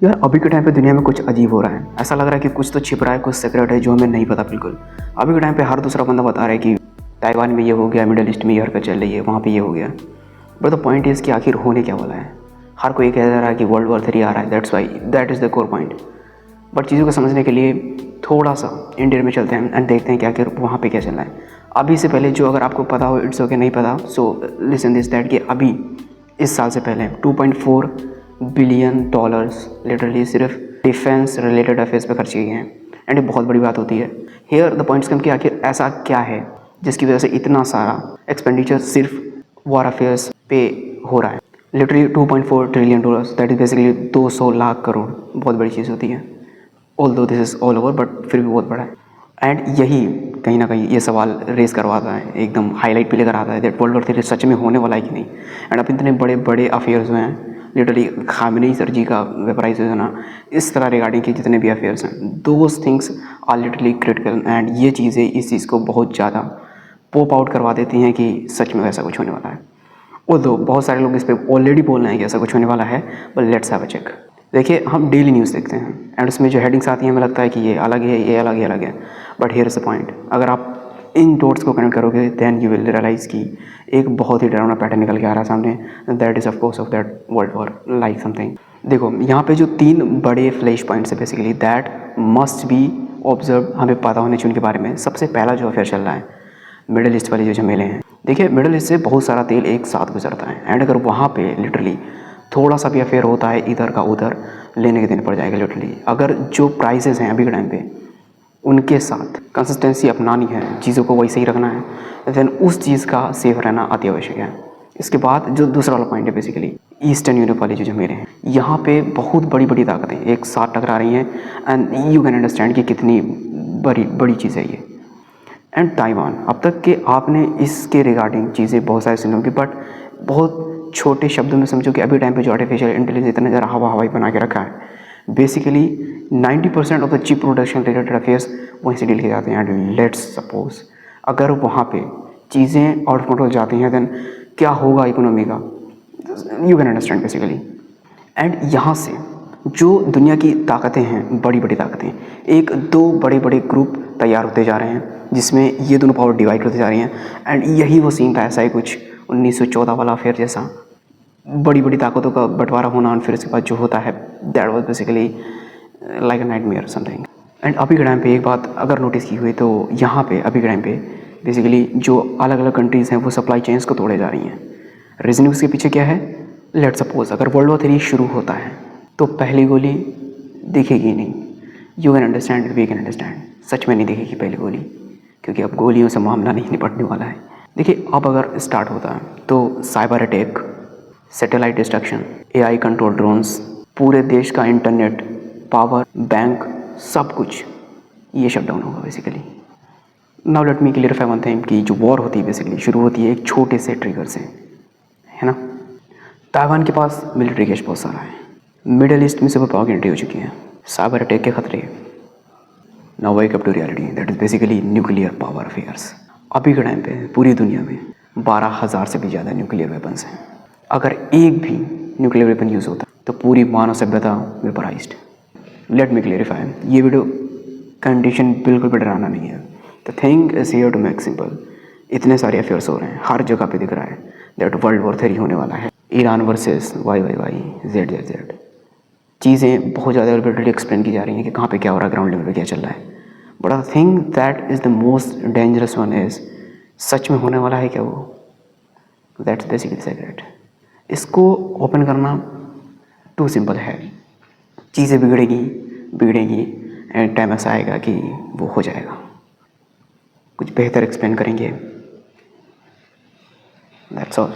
यार अभी के टाइम पे दुनिया में कुछ अजीब हो रहा है। ऐसा लग रहा है कि कुछ तो छिप रहा है, कुछ सीक्रेट है जो हमें नहीं पता बिल्कुल। अभी के टाइम पे हर दूसरा बंदा बता रहा है कि ताइवान में ये हो गया, मिडिल ईस्ट में ये हरकत चल रही है, वहाँ पे ये हो गया। बट द पॉइंट इज़ कि आखिर होने क्या वाला है। हर कोई कह रहा है कि वर्ल्ड वॉर 3 आ रहा है, that is the core point. But चीज़ों को समझने के लिए थोड़ा सा इंडिया में चलते हैं एंड देखते हैं कि आखिर वहाँ पे क्या चल रहा है। अभी से पहले जो अगर आपको पता हो इट्स ओके, नहीं पता सो लिसन दिस दैट कि अभी इस साल से पहले 2.4 बिलियन डॉलर्स लिटरली सिर्फ डिफेंस रिलेटेड अफेयर्स पे खर्च किए गए हैं। एंड ये बहुत बड़ी बात होती है। हेयर द पॉइंट्स कम कि आखिर ऐसा क्या है जिसकी वजह से इतना सारा एक्सपेंडिचर सिर्फ वॉर अफेयर्स पे हो रहा है। Literally 2.4 trillion dollars, that is basically 200 lakh crore. बहुत बड़ी चीज़ होती है। ऑल दो this is all over, but फिर भी बहुत बड़ा है। एंड यही कहीं ना कहीं ये सवाल रेस करवाता है, एकदम हाईलाइट पे लेकर आता है दैट वर्ल्ड वॉर 3 सच में होने वाला है कि नहीं। एंड अब इतने बड़े बड़े अफेयर्स हुए हैं, लिटरली खामनेई सर जी का वेपराइज होना, इस तरह रिगार्डिंग के जितने भी अफेयर्स हैं, those things are literally critical. And ये चीज़ें इस चीज़ को बहुत ज़्यादा पॉप आउट करवा देती हैं कि सच में वैसा कुछ होने वाला है। दो बहुत सारे लोग इस पर ऑलरेडी बोल रहे हैं कि ऐसा कुछ होने वाला है, but let's have a check. देखिए हम डेली न्यूज़ देखते हैं एंड उसमें जो हेडिंग्स आती हैं हमें लगता है कि ये अलग है, ये अलग है, अलग है। But here is the point, अगर आप इन डॉट्स को कनेक्ट करोगे देन यू विल रियलाइज़ कि एक बहुत ही डरावना पैटर्न निकल के आ रहा है सामने। That is of course of that world war like something. देखो यहाँ पे जो 3 बड़े फ्लैश पॉइंट्स है basically that must be observe, हमें पता होने चाहिए उनके बारे में। सबसे पहला जो अफेयर चल रहा है मिडिल ईस्ट वाले जो झमेले हैं। देखिए मिडिल ईस्ट से बहुत सारा तेल एक साथ गुजरता है एंड अगर वहाँ पे लिटरली थोड़ा सा भी अफेयर होता है इधर का उधर, लेने के दिन पड़ जाएगा लिटरली। अगर जो प्राइसेस हैं अभी के टाइम पे उनके साथ कंसिस्टेंसी अपनानी है, चीज़ों को वैसे ही रखना है, देन उस चीज़ का सेफ रहना अति आवश्यक है। इसके बाद जो दूसरा वाला पॉइंट है बेसिकली ईस्टर्न यूरोप वाले जो झमेले हैं, यहाँ पे बहुत बड़ी बड़ी ताकतें एक साथ टकरा रही हैं एंड यू कैन अंडरस्टैंड कि कितनी बड़ी बड़ी चीज़ है ये। एंड ताइवान, अब तक के आपने इसके रिगार्डिंग चीज़ें बहुत सारी सुनी होंगी, बट बहुत छोटे शब्दों में समझो कि अभी टाइम पे जो आर्टिफिशियल इंटेलिजेंस इतना ज़्यादा हवाई बना के रखा है, basically 90% of the chip production related affairs वहीं से डील किए जाते हैं। एंड लेट्स सपोज अगर वहाँ पे चीज़ें आउट ऑफ कंट्रोल जाती हैं देन क्या होगा इकोनॉमी का, you can understand basically. And यहाँ से जो दुनिया की ताकतें हैं, बड़ी बड़ी ताकतें, एक दो बड़े बड़े ग्रुप तैयार होते जा रहे हैं जिसमें ये दोनों पावर डिवाइड होते जा रही हैं। एंड यही वो सीन था, ऐसा ही कुछ 1914 वाला अफेयर जैसा, बड़ी बड़ी ताकतों का बंटवारा होना। और फिर उसके बाद जो होता है that was basically like a nightmare something. And अभी के टाइम पे एक बात अगर नोटिस की हुई तो यहाँ पे अभी के टाइम पे बेसिकली जो अलग अलग कंट्रीज़ हैं वो सप्लाई चेन्स को तोड़े जा रही हैं। रीज़न उसके पीछे क्या है? लेट सपोज अगर वर्ल्ड वॉर 3 शुरू होता है तो पहली गोली दिखेगी नहीं। You can understand, we can understand, सच में नहीं दिखेगी पहली गोली, क्योंकि अब गोलियों से मामला नहीं निपटने वाला है। देखिए अब अगर स्टार्ट होता है तो cyber attack, satellite destruction, AI control drones, पूरे देश का इंटरनेट, पावर, बैंक, सब कुछ ये शट डाउन होगा basically. Now let me clarify one thing कि जो वॉर होती है बेसिकली शुरू होती है एक छोटे से ट्रिगर से, है ना। ताइवान के पास मिलिट्री कैश बहुत सारा है, मिडिल ईस्ट में सुपर पावर की एंट्री हो चुकी है, साइबर अटैक के खतरे। Now wake up to reality, that is basically nuclear power affairs. अभी के टाइम पे पूरी दुनिया में 12,000 से भी ज़्यादा न्यूक्लियर वेपन्स हैं। अगर एक भी न्यूक्लियर वेपन यूज़ होता तो पूरी मानव सभ्यता वेपराइज्ड। लेट मी क्लियरिफाई, ये वीडियो कंडीशन बिल्कुल भी डराना नहीं है। The thing is here to make simple. इतने सारे अफेयर्स हो रहे हैं, हर जगह पे दिख रहा है दैट वर्ल्ड वॉर 3 होने वाला है। Iran versus Y Z Z Z, चीज़ें बहुत ज़्यादा ऑलरेडी एक्सप्लेन की जा रही हैं कि कहाँ पे क्या हो रहा है, ग्राउंड लेवल पे क्या चल रहा है। But I think that is the most dangerous one is, सच में होने वाला है क्या वो? That's basically secret. इसको ओपन करना टू सिंपल है। चीज़ें बिगड़ेंगी एंड टाइम ऐसा आएगा कि वो हो जाएगा। कुछ बेहतर एक्सप्लेन करेंगे। That's all.